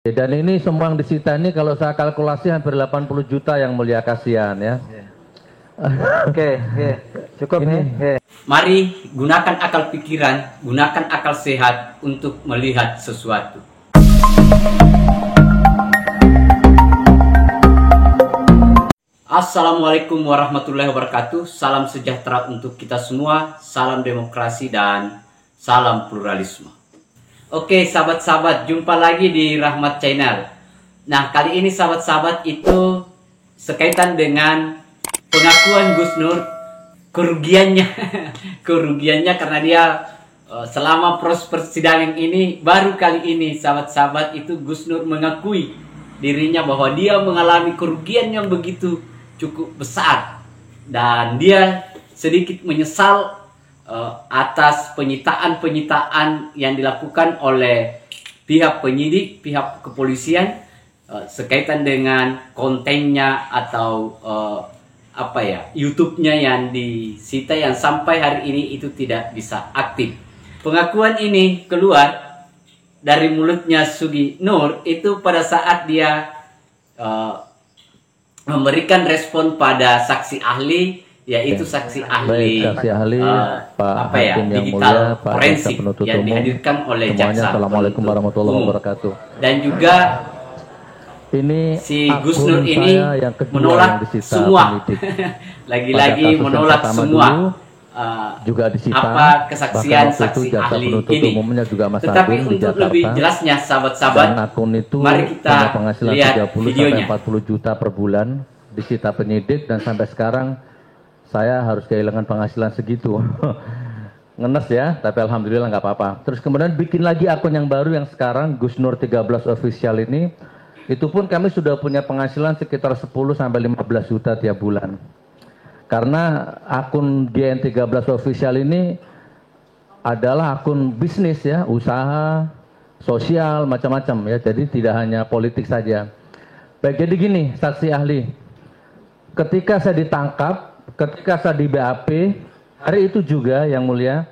Dan ini semua yang disita ini kalau saya kalkulasi hampir 80 juta yang mulia, kasihan ya. Oke, cukup Ini. nih. Mari gunakan akal pikiran, gunakan akal sehat untuk melihat sesuatu. Assalamualaikum warahmatullahi wabarakatuh. Salam sejahtera untuk kita semua. Salam demokrasi dan salam pluralisme. Oke sahabat-sahabat, jumpa lagi di Rahmat Channel. Nah, kali ini sahabat-sahabat itu sekaitan dengan pengakuan Gus Nur, kerugiannya kerugiannya karena dia selama proses persidangan ini, baru kali ini sahabat-sahabat itu Gus Nur mengakui dirinya bahwa dia mengalami kerugian yang begitu cukup besar dan dia sedikit menyesal atas penyitaan yang dilakukan oleh pihak penyidik, pihak kepolisian sekaitan dengan kontennya atau YouTube-nya yang disita yang sampai hari ini itu tidak bisa aktif. Pengakuan ini keluar dari mulutnya Sugi Nur itu pada saat dia memberikan respon pada saksi ahli, yaitu saksi ahli, Pak Hakim yang digital mulia, Pak forensik Penuntut yang Umum. dihadirkan oleh jaksa. Assalamualaikum warahmatullahi wabarakatuh. Dan juga ini si Gus Nur ini menolak semua, lagi-lagi menolak semua juga disita, apa kesaksian saksi ahli ini. Tetapi untuk lebih jelasnya sahabat-sahabat, mari kita lihat videonya. 30 sampai 40 juta per bulan disita penyidik dan sampai sekarang saya harus kehilangan penghasilan segitu. Ngenes ya, tapi alhamdulillah nggak apa-apa. Terus kemudian bikin lagi akun yang baru yang sekarang Gus Nur 13 official ini. Itu pun kami sudah punya penghasilan sekitar 10 sampai 15 juta tiap bulan. Karena akun GN13 official ini adalah akun bisnis ya, usaha, sosial, macam-macam ya. Jadi tidak hanya politik saja. Baik, jadi gini, saksi ahli. Ketika saya ditangkap, ketika saya di BAP, hari itu juga yang mulia,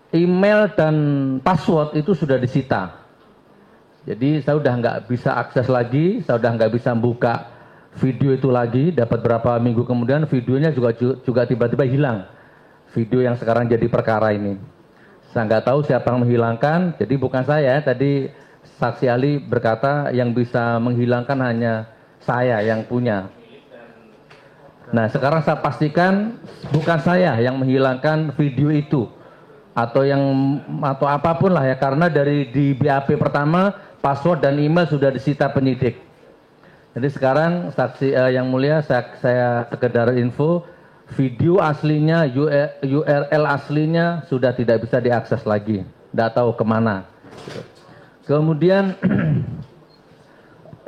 email dan password itu sudah disita. Jadi saya udah nggak bisa akses lagi, saya udah nggak bisa buka video itu lagi. Dapat berapa minggu kemudian videonya juga tiba-tiba hilang. Video yang sekarang jadi perkara ini. Saya nggak tahu siapa yang menghilangkan, jadi bukan saya. Tadi saksi ahli berkata yang bisa menghilangkan hanya saya yang punya. Nah sekarang saya pastikan bukan saya yang menghilangkan video itu. Atau apapun lah ya, karena di BAP pertama password dan email sudah disita penyidik. Jadi sekarang saksi yang mulia saya sekedar info, video aslinya, URL aslinya sudah tidak bisa diakses lagi, tidak tahu kemana. Kemudian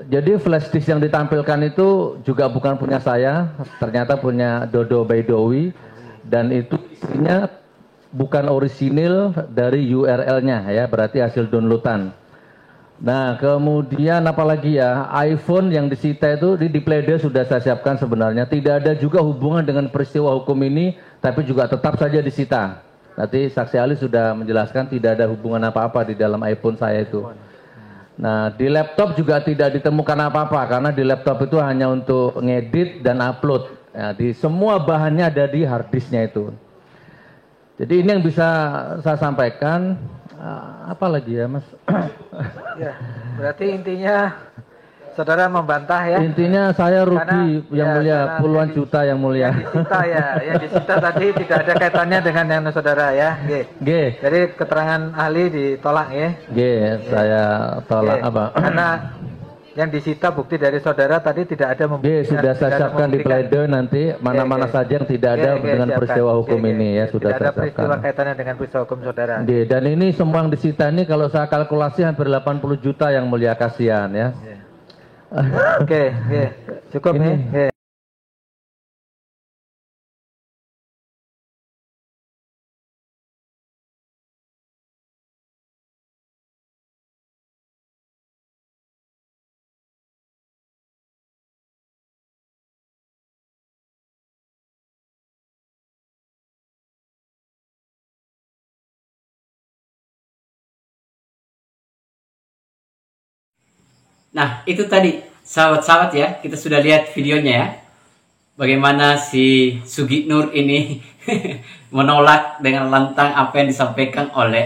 jadi flash disk yang ditampilkan itu juga bukan punya saya, ternyata punya Dodo Baidowi, dan itu isinya bukan orisinil dari URL-nya ya, berarti hasil downloadan. Nah kemudian apalagi ya, iPhone yang disita itu di pledoi sudah saya siapkan sebenarnya, tidak ada juga hubungan dengan peristiwa hukum ini, tapi juga tetap saja disita. Nanti saksi ahli sudah menjelaskan tidak ada hubungan apa-apa di dalam iPhone saya itu. Nah di laptop juga tidak ditemukan apa-apa, karena di laptop itu hanya untuk ngedit dan upload. Ya, di semua bahannya ada di hard disknya itu. Jadi ini yang bisa saya sampaikan. Apa lagi ya Mas? Ya, berarti intinya saudara membantah ya? Intinya saya rugi yang mulia, puluhan juta yang mulia. Yang disita ya, yang disita tadi tidak ada kaitannya dengan yang saudara ya. G. Jadi keterangan ahli ditolak ya? G, saya tolak apa? Karena yang disita bukti dari saudara tadi tidak ada sudah saya siapkan di pledoi nanti mana-mana saja yang tidak ada dengan peristiwa hukum ini ya, sudah saya siapkan. Peristiwa kaitannya dengan peristiwa hukum saudara. Dan ini semua yang disita ini kalau saya kalkulasi hampir 80 juta yang mulia, kasihan ya. Oke, cukup nih. Nah, itu tadi sahabat-sahabat ya, kita sudah lihat videonya ya. Bagaimana si Sugiknur ini menolak dengan lantang apa yang disampaikan oleh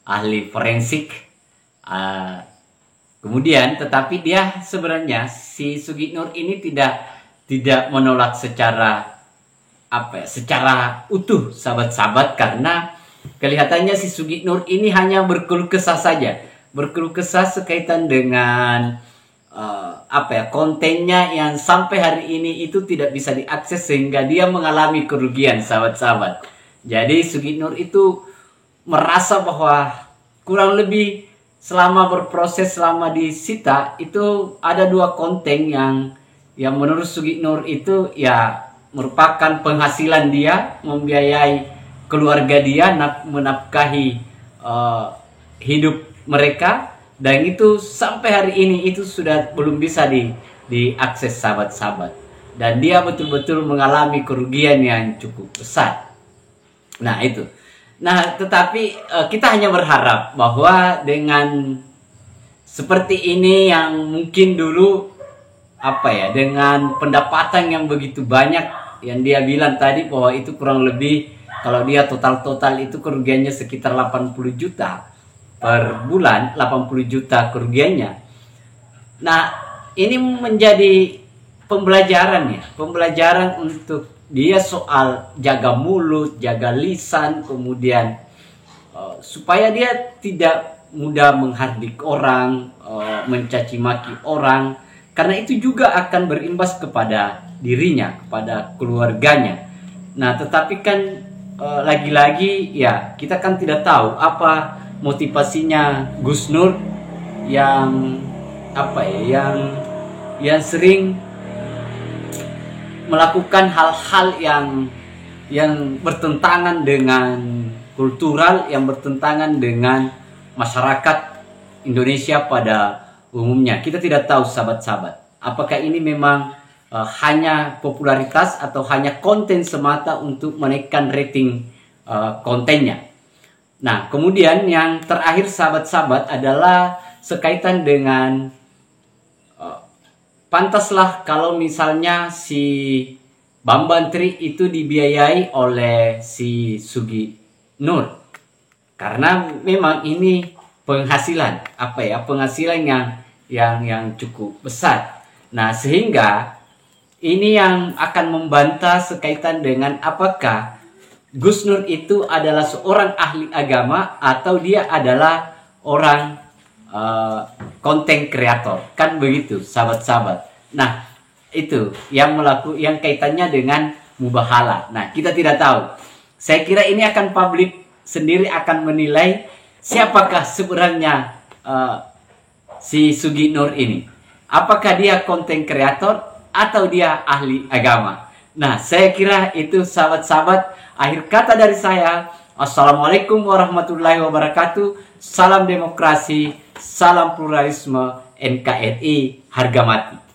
ahli forensik. Kemudian, tetapi dia sebenarnya si Sugiknur ini tidak menolak secara secara utuh, sahabat-sahabat, karena kelihatannya si Sugiknur ini hanya berkeluh kesah saja, berkeluh kesah sekaitan dengan kontennya yang sampai hari ini itu tidak bisa diakses sehingga dia mengalami kerugian, sahabat-sahabat. Jadi Sugiknur itu merasa bahwa kurang lebih selama berproses, selama disita itu ada 2 konten yang menurut Sugiknur itu ya merupakan penghasilan dia, membiayai keluarga dia, menafkahi hidup mereka. Dan itu sampai hari ini itu sudah belum bisa diakses, sahabat-sahabat. Dan dia betul-betul mengalami kerugian yang cukup besar. Nah itu. Nah tetapi kita hanya berharap bahwa dengan seperti ini yang mungkin dulu dengan pendapatan yang begitu banyak, yang dia bilang tadi bahwa itu kurang lebih kalau dia total itu kerugiannya sekitar 80 juta. Per bulan 80 juta kerugiannya. Nah, ini menjadi pembelajaran untuk dia soal jaga mulut, jaga lisan, kemudian supaya dia tidak mudah menghardik orang, mencaci maki orang, karena itu juga akan berimbas kepada dirinya, kepada keluarganya. Nah, tetapi kan lagi-lagi ya kita kan tidak tahu apa motivasinya Gus Nur yang yang sering melakukan hal-hal yang bertentangan dengan kultural, yang bertentangan dengan masyarakat Indonesia pada umumnya. Kita tidak tahu, sahabat-sahabat, apakah ini memang hanya popularitas atau hanya konten semata untuk menaikkan rating kontennya. Nah, kemudian yang terakhir, sahabat-sahabat, adalah sekaitan dengan pantaslah kalau misalnya si Bambang Tri itu dibiayai oleh si Sugiknur, karena memang ini penghasilan penghasilan yang cukup besar. Nah, sehingga ini yang akan membantah sekaitan dengan apakah Gus Nur itu adalah seorang ahli agama atau dia adalah orang konten kreator, kan begitu, sahabat-sahabat. Nah, itu yang kaitannya dengan mubahalah. Nah, kita tidak tahu. Saya kira ini akan publik sendiri akan menilai siapakah sebenarnya si Sugiknur ini. Apakah dia konten kreator atau dia ahli agama? Nah, saya kira itu, sahabat-sahabat. Akhir kata dari saya, assalamualaikum warahmatullahi wabarakatuh. Salam demokrasi, salam pluralisme, NKRI harga mati.